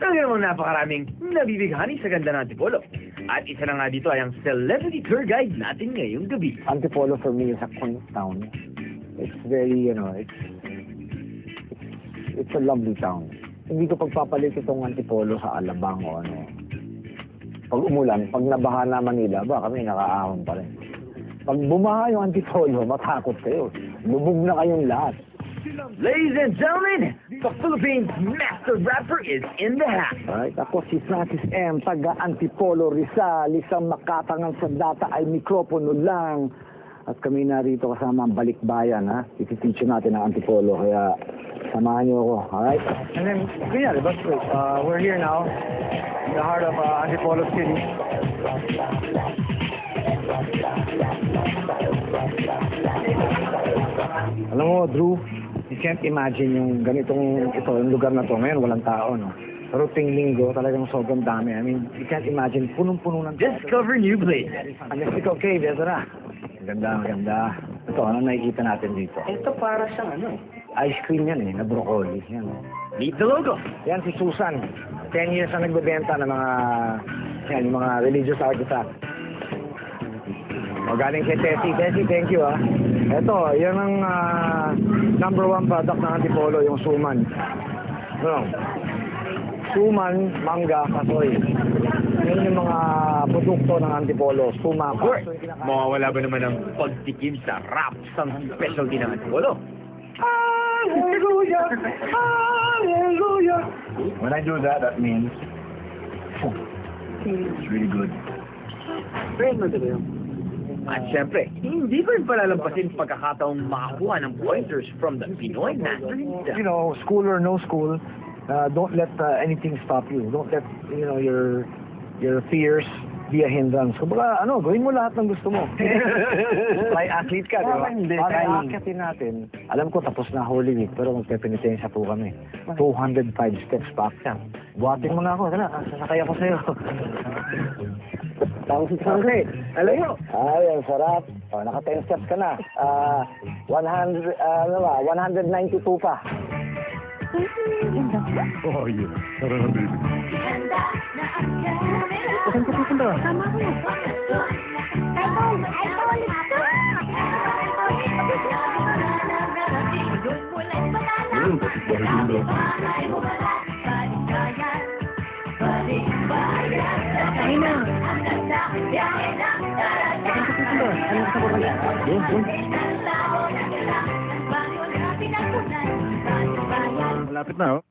Talaga namang napakaraming nabibighani sa ganda ng Antipolo. At isa na nga dito ay ang celebrity tour guide natin ngayong gabi. Antipolo for me is a quaint town. It's very, it's a lovely town. Hindi ko pagpapalit itong Antipolo sa Alabang o ano. Pag umulan, pag nabaha na Manila, kami nakaahon pa rin. Pag bumaha yung Antipolo, matakot kayo. Lubog na kayong lahat. Ladies and gentlemen, the Philippines master rapper is in the house. Alright, ako si Francis M. taga Antipolo, Rizal. Isang makatangang sandata ay mikropono lang. At kami narito kasama ang Balikbayan, ha? Iti-teach natin ang Antipolo, kaya samahan niyo ako, alright? And then, yeah, the bus break. We're here now, in the heart of Antipolo City. Alam mo, Drew, you can't imagine yung ganitong yung lugar na to. Ngayon, walang tao, no? Pero ting linggo, talagang sobrang dami. I mean, you can't imagine, punong-puno ng tao. Discover new places. Mystical Cave, ito na. Maganda. Ito, ano nakikita natin dito? Ito para siyang Ice cream yan na broccoli. Yan. Meet the logo. Yan si Susan. 10 years na nagbebenta ng yung mga religious artifacts. O galing kay Tessie. Tessie, thank you, ha. Ito, yan ang #1 product ng Antipolo, yung suman. Suman, mangga, kasoy. Yan yung mga produkto ng Antipolo. Suma, Of course, mawawala ba naman ang pagtikim sa rap sa specialty ng Antipolo? Hallelujah! Hallelujah! When I do that, that means it's really good. At syempre, hindi ko rin palalampasin pagkakataong makakuha ng pointers from the Pinoy Master himself. You know, school or no school, don't let anything stop you. Don't let, your fears be a hindrance. Kumbaga, gawin mo lahat ng gusto mo. Fly athlete ka, di ba? Hindi, Para aakyatin natin. Alam ko, tapos na Holy Week, pero magpepenitensya po kami. 205 steps pa akyat. Buhatin mo na ako. Tala, sasakay ako sa'yo. Tapos ito kasi, alam mo? Ay, ang sarap. Naka 10 steps ka na. 192 pa. Oh, yeah. Tara na, baby. Saan ka pupunta? Tama ko. Malapit na, oh.